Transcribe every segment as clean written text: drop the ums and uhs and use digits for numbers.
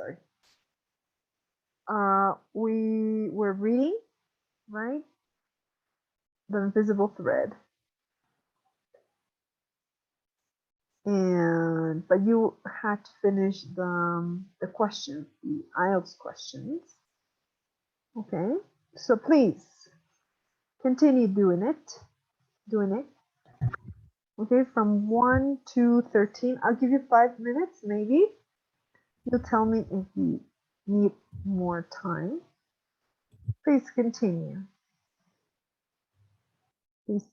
sorry. We were reading, right? The Invisible Thread. But you had to finish the questions, the IELTS questions. Okay, so please continue doing it. Okay, from 1 to 13. I'll give you 5 minutes, maybe. You'll tell me if you need more time. Please continue. Please.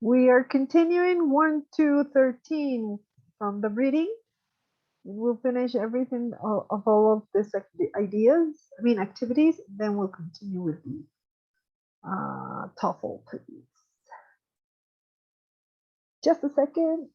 We are continuing 1 to 13 from the reading. We'll finish everything of all of this activities. Then we'll continue with the TOEFL, please. Just a second.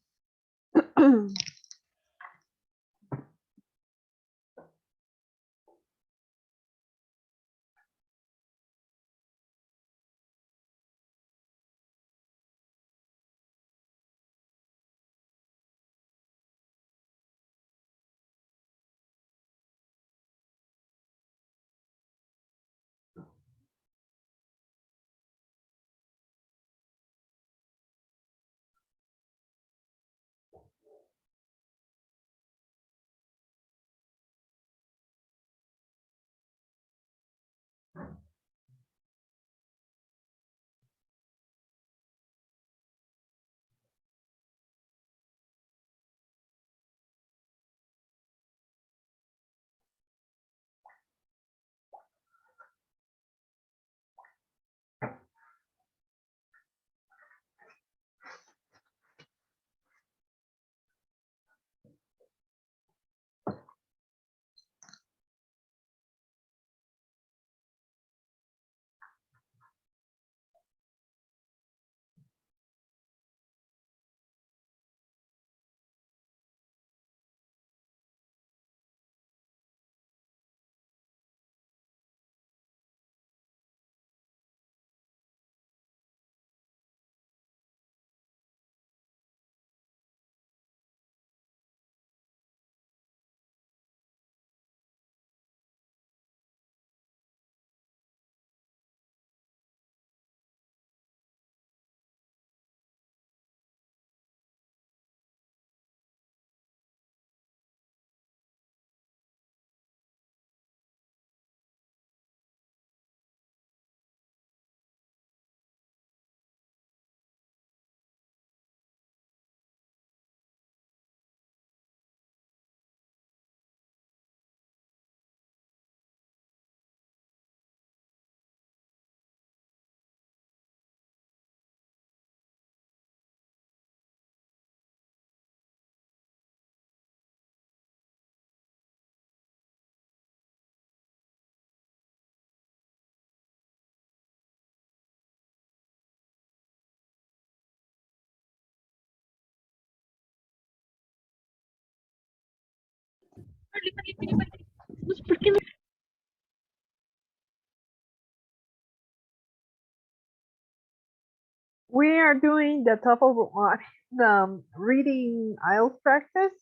We are doing the TOEFL the reading IELTS practice.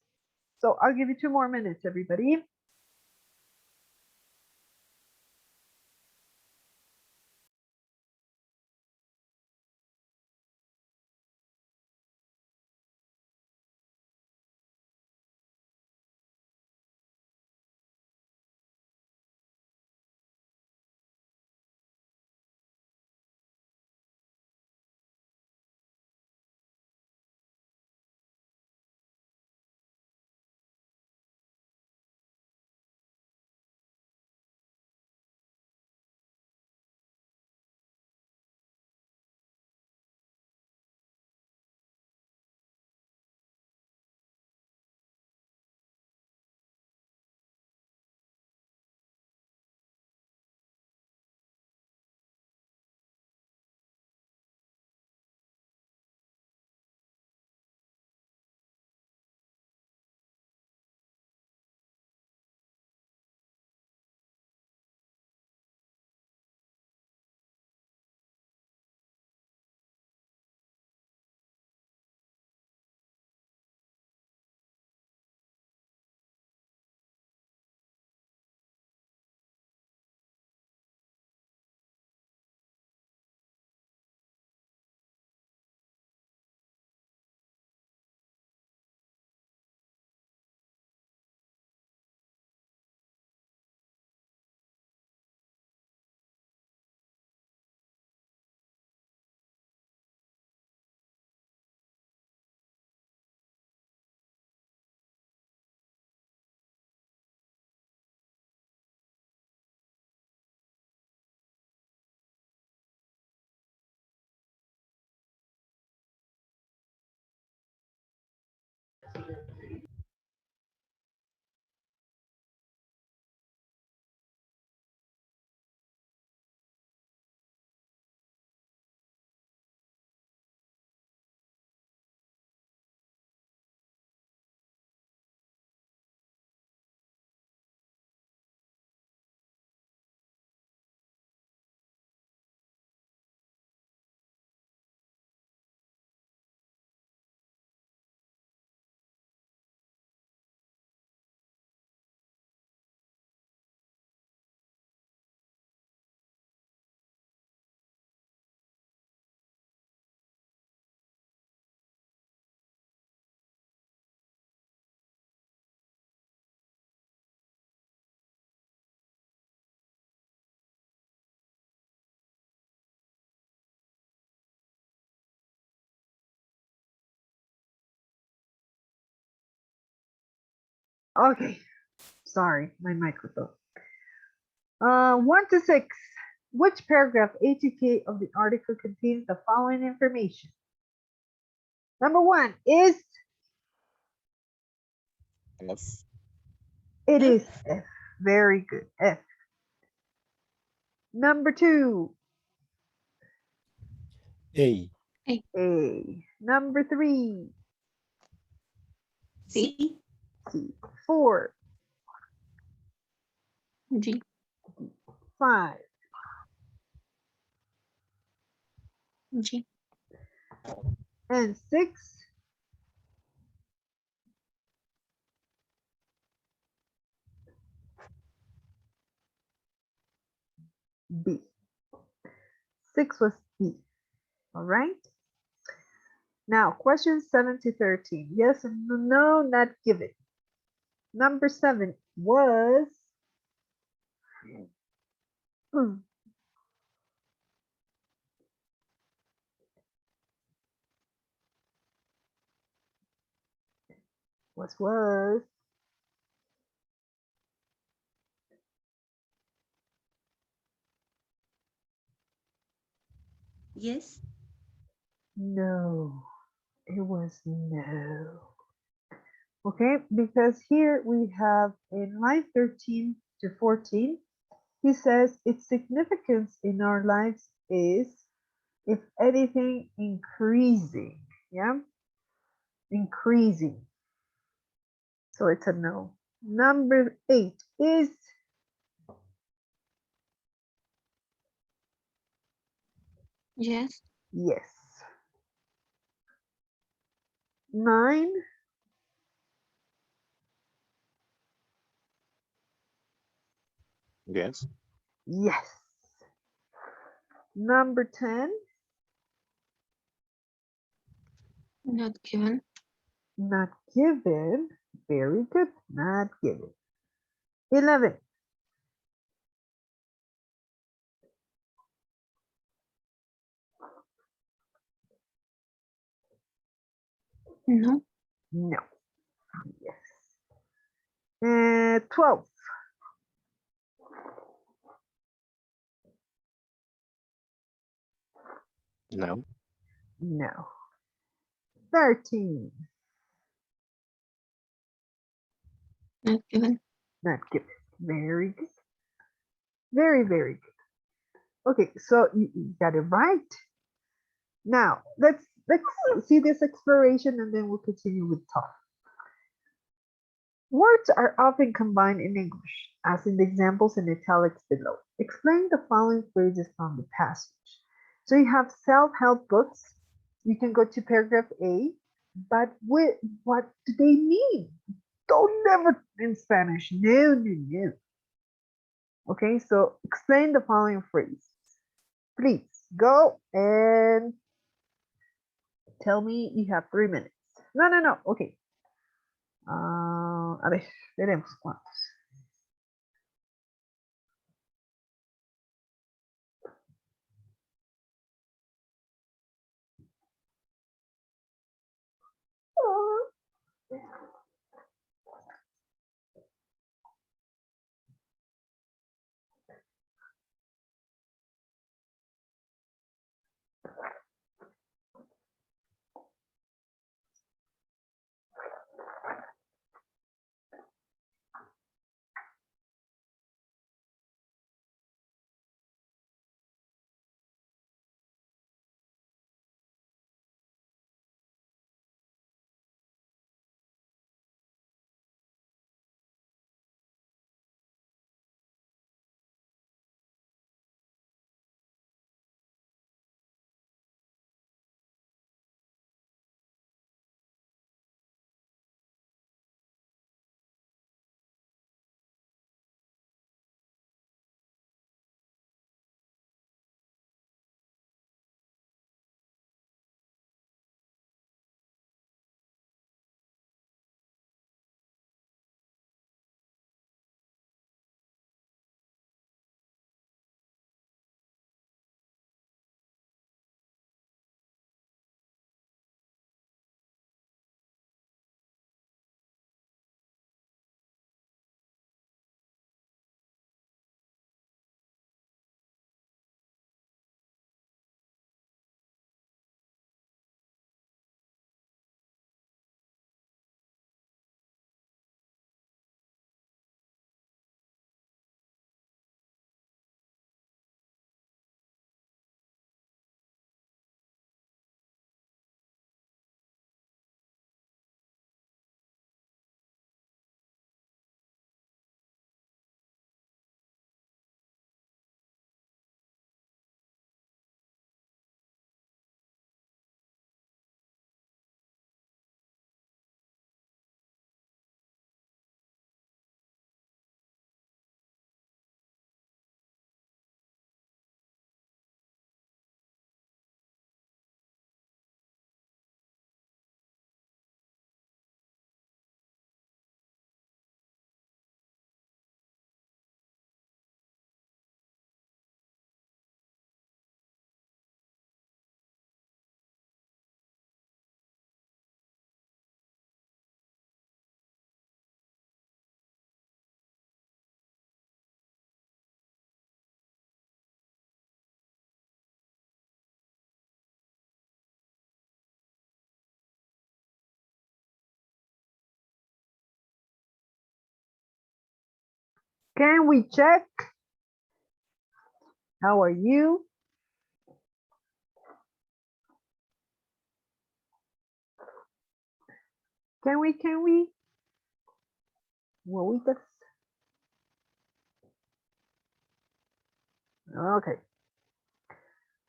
So I'll give you 2 more minutes, everybody. Okay, sorry, my microphone. 1 to 6. Which paragraph A to K of the article contains the following information? Number 1 is F. it is F. Very good. F. Number 2, A. A. Number 3, C. C. 4, G. 5, G. and 6. B. 6 was B. All right. Now, questions 7 to 13. Yes and no, not given. Number 7 was hmm, was Yes. no. It was no. Okay, because here we have in line 13 to 14, he says its significance in our lives is, if anything, increasing. Yeah, increasing. So it's a no. Number 8 is Yes. yes. 9, Yes. yes. Number 10, Not given. not given. Very good. Not given. 11, No. no. Yes. And 12, No. no. 13, Not given. not given. Very good. Very, very good. Okay, so you got it right. Now let's see this exploration and then we'll continue with talk. Words are often combined in English, as in the examples in italics below. Explain the following phrases from the passage. So you have self-help books. You can go to paragraph A, but what do they mean? Don't never in Spanish. No, no, no. Okay, so explain the following phrase. Please go and tell me you have 3 minutes. No, no, no. Okay. A ver, veremos cuántos. Can we check? How are you? Can we? Huevitas. Okay.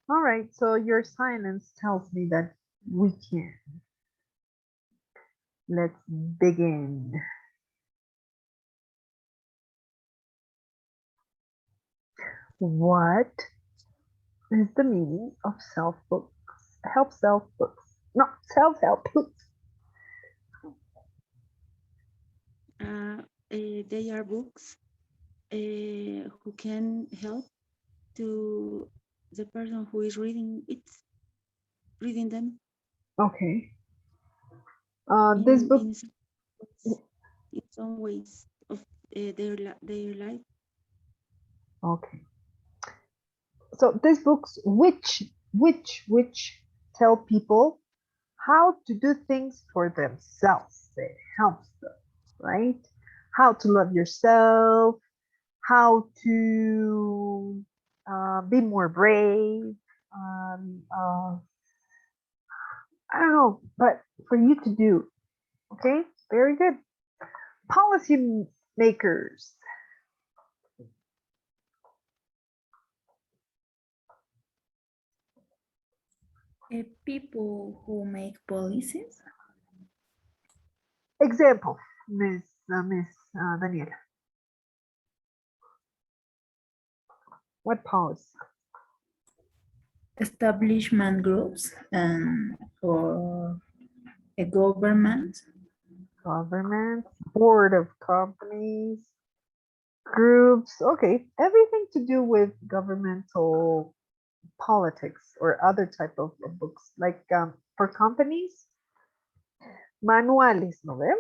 All right, so your silence tells me that we can. Let's begin. What is the meaning of self books? Help self books. No, self-help books. They are books who can help to the person who is reading them Okay. This in book. in some ways of their life. Okay. So these books, which tell people how to do things for themselves. It helps them, right? How to love yourself, how to be more brave. I don't know, but for you to do, okay? Very good. Policy makers. People who make policies. Example, Miss Daniela. What policy? Establishment groups and or a government. Government, board of companies, groups. Okay, everything to do with governmental politics or other type of books. Like for companies, manuales, ¿no ven?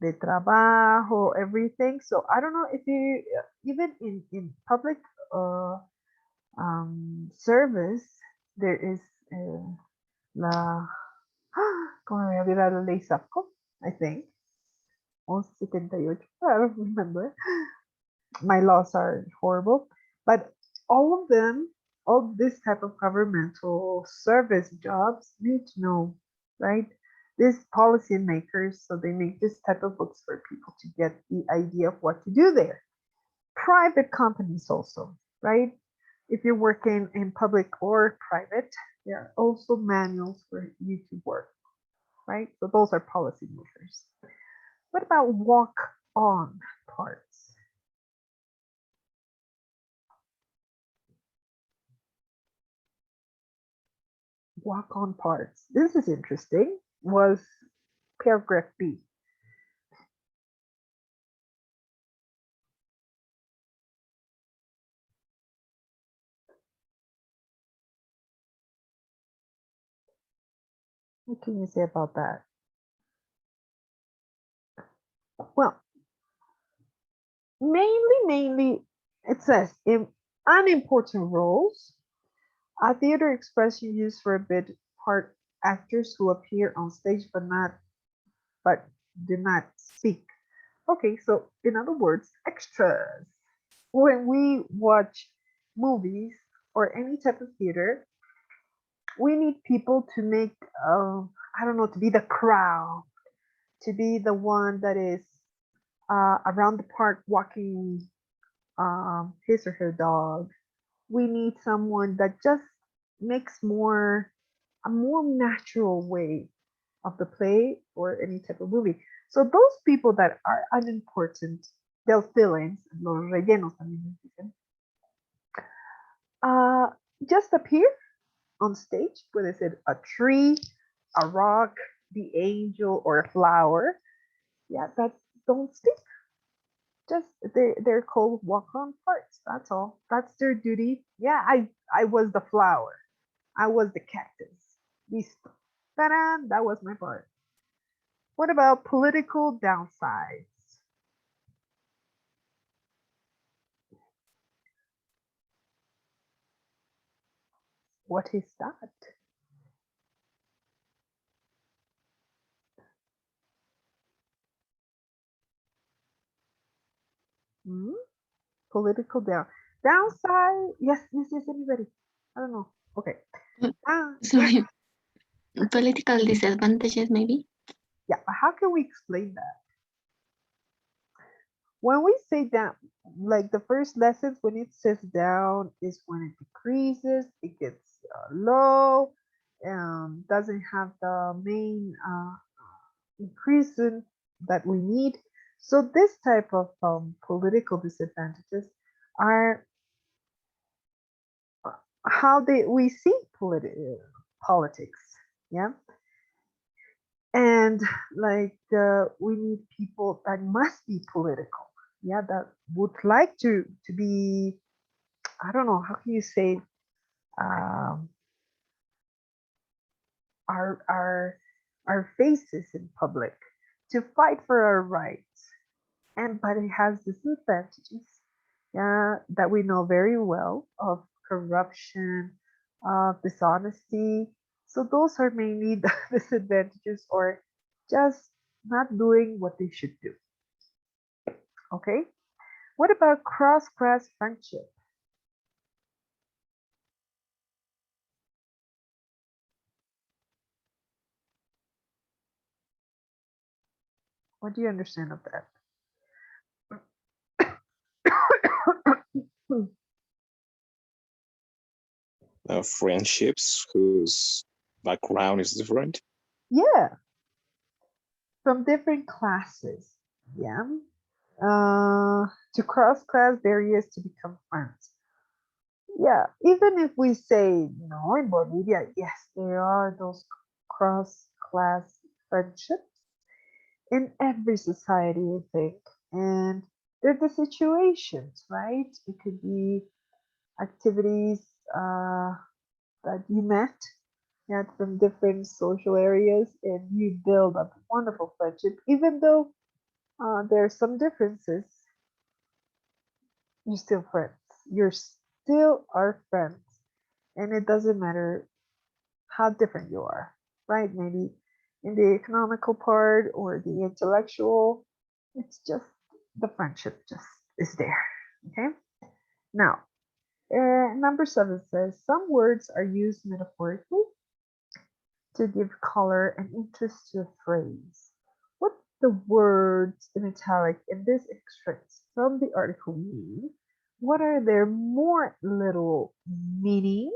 De trabajo, everything. So I don't know if you even in public service there is la ¿cómo me voy a olvidar la ley SAFCO? I think 1178. I don't remember. My laws are horrible, but all of them, all this type of governmental service jobs need to know, right? These policy makers, so they make this type of books for people to get the idea of what to do there. Private companies also, right? If you're working in public or private, there are also manuals for you to work, right? So those are policy makers. What about walk on parts? Walk on parts. This is interesting. Was paragraph B. What can you say about that? Well, mainly, it says in unimportant roles, a theater expression used for a bit part actors who appear on stage but do not speak. Okay, so in other words, extras. When we watch movies or any type of theater, we need people to make I don't know, to be the crowd, to be the one that is around the park walking his or her dog. We need someone that just makes more a more natural way of the play or any type of movie. So those people that are unimportant, they'll fill in, los rellenos también les dicen, uh, just appear on stage, puede ser a tree, a rock, the angel, or a flower. Yeah, that don't stick. Just they're called walk-on parts. That's all. That's their duty. Yeah, I was the flower. I was the cactus. Listo. Ta-da! That was my part. What about political downsides? What is that? Hmm? Political downside. Yes, anybody. I don't know. Okay. Sorry. Political disadvantages, maybe? Yeah, how can we explain that? When we say down, like the first lessons, when it says down is when it decreases, it gets low, doesn't have the main increase that we need. So this type of political disadvantages are how we see politics. Yeah. And like we need people that must be political, yeah, that would like to be, I don't know, how can you say, um, our our faces in public, to fight for our rights. And but it has disadvantages, yeah, that we know very well, of corruption, of dishonesty. So those are mainly the disadvantages, or just not doing what they should do. Okay. What about cross-class friendship? What do you understand of that? Friendships whose background is different. Yeah, from different classes. Yeah. To cross class barriers to become friends. Yeah, even if we say no in Bolivia, yes, there are those cross class friendships in every society, I think. And there's the situations, right? It could be activities that you met, yeah, from different social areas, and you build up a wonderful friendship, even though there are some differences. You're still friends. You're still our friends, and it doesn't matter how different you are, right? Maybe in the economical part or the intellectual, it's just the friendship just is there. Okay. Now, number 7 says some words are used metaphorically to give color and interest to a phrase. What the words in italic in this extracts from the article mean? What are their more literal meaning?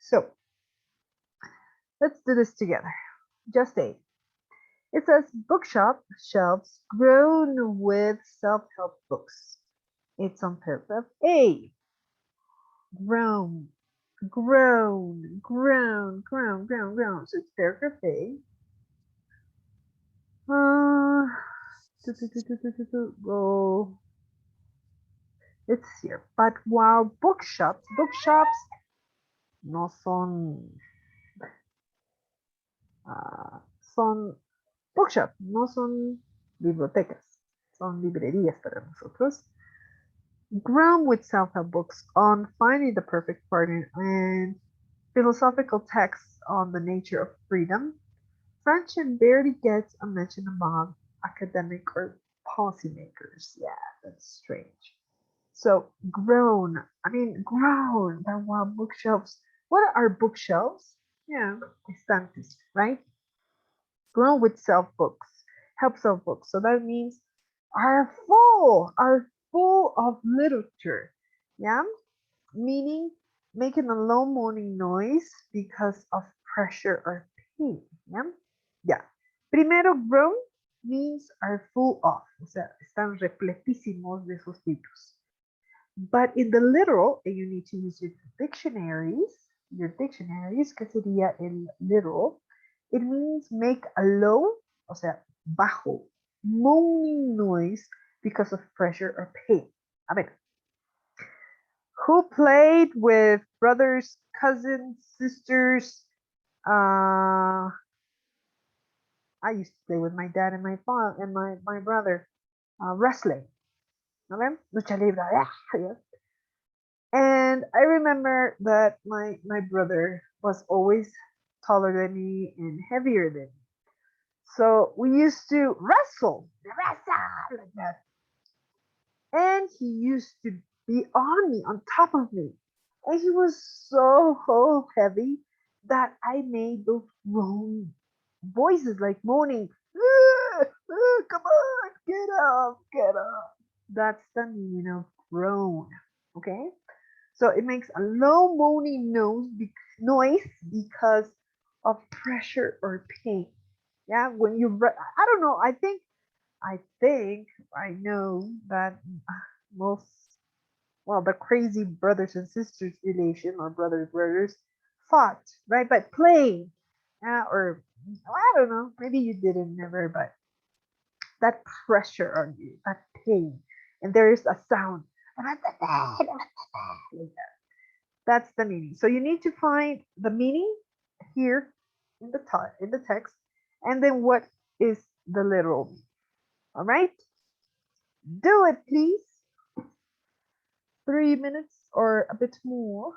So let's do this together. Just A. It says bookshop shelves grown with self-help books. It's on paragraph A. Grown, grown. So it's paragraph A. Uh, Go. It's here. But while bookshops no son, son bookshops, no son bibliotecas, son librerías para nosotros. Grown with self-help books on finding the perfect partner and philosophical texts on the nature of freedom, friendship barely gets a mention among academic or policymakers. Yeah, that's strange. So grown. But while bookshelves, what are bookshelves? Yeah, estantes, right? Grown with help self books. So that means are full of literature. Yeah, meaning making a low moaning noise because of pressure or pain. Yeah, yeah. Primero, grown means are full of, o sea, están repletísimos de esos libros. But in the literal, you need to use your dictionaries, que sería el literal. It means make a low, o sea, bajo, moaning noise because of pressure or pain. A ver, who played with brothers, cousins, sisters? Uh, I used to play with my dad and my father and my brother, wrestling. Okay? Lucha libre. Yes. And I remember that my brother was always taller than me and heavier than me. So we used to wrestle like that. And he used to beyond me, on top of me. And he was so heavy that I made those groan voices like moaning. Come on, get up, get up. That's the meaning of groan. Okay? So it makes a low moaning noise because of pressure or pain. Yeah, when you, I don't know, I know that most, well, the crazy brothers and sisters relation or brothers fought, right? But playing, or I don't know, maybe you didn't never, but that pressure on you, that pain, and there is a sound. Like that. That's the meaning. So you need to find the meaning here in the text, and then what is the literal meaning. All right, do it, please. 3 minutes or a bit more.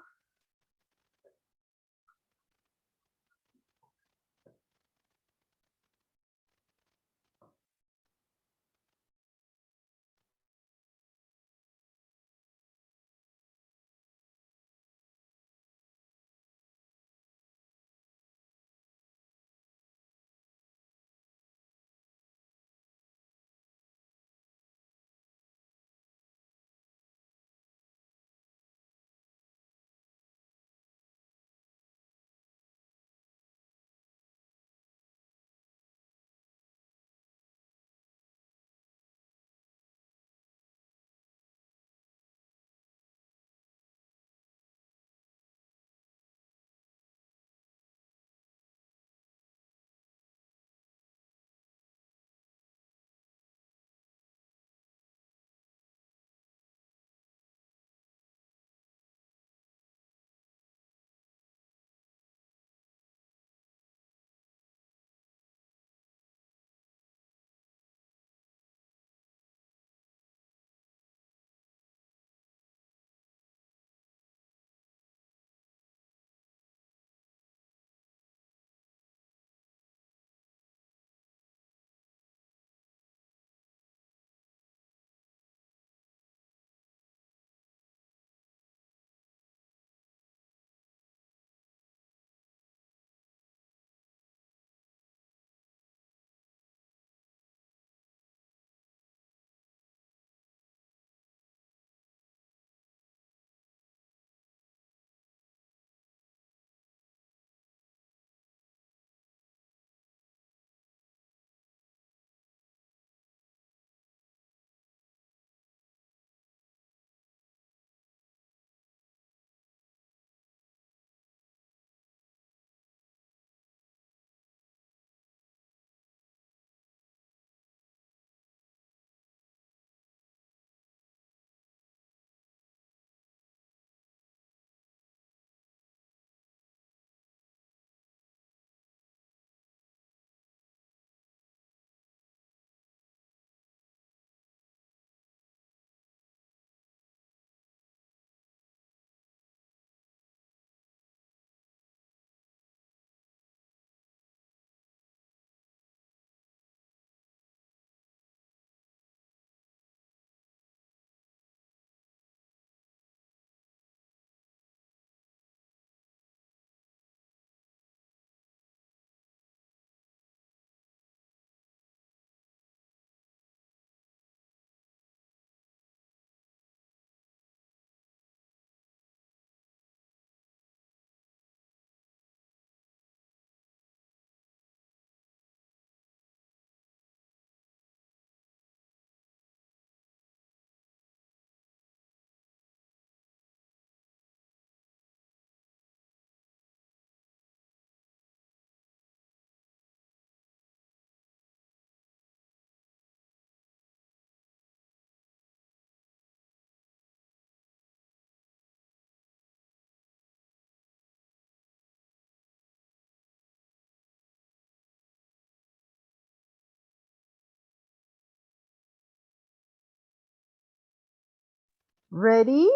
Ready?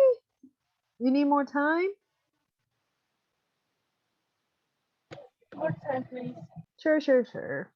You need more time? More time, please. Sure.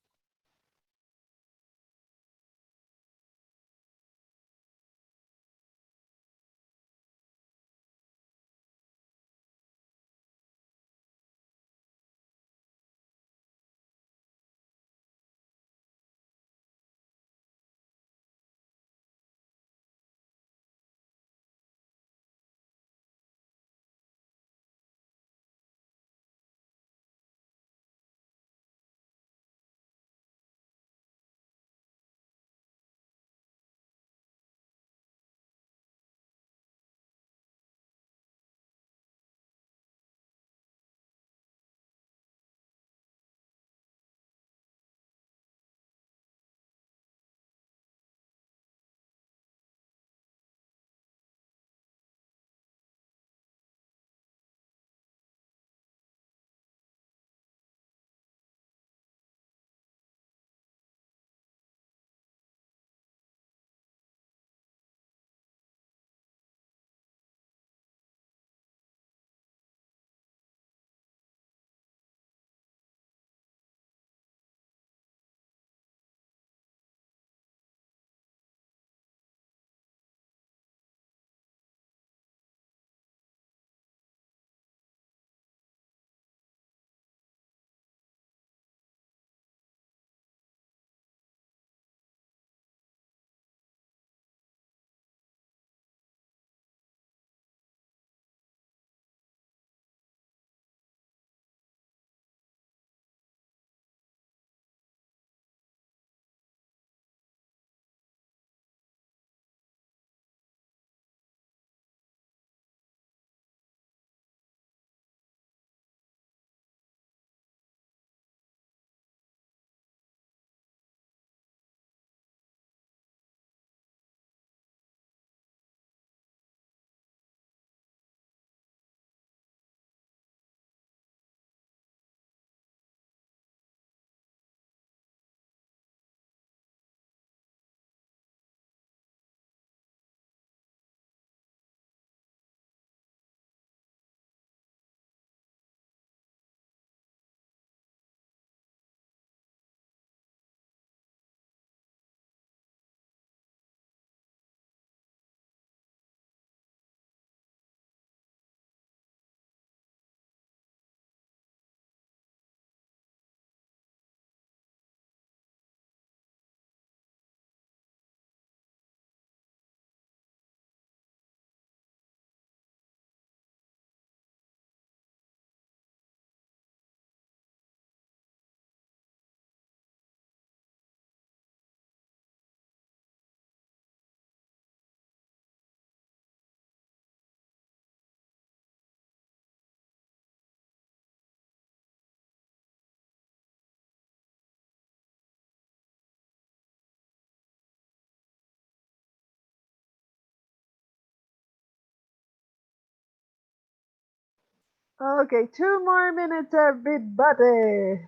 Okay, 2 more minutes, everybody.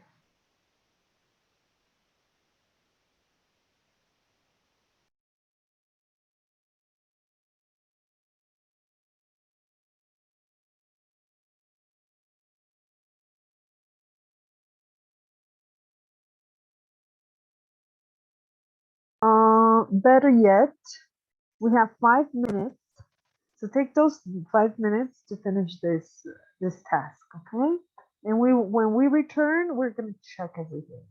Better yet, we have 5 minutes. So take those 5 minutes to finish this task, okay? And when we return, we're gonna check everything.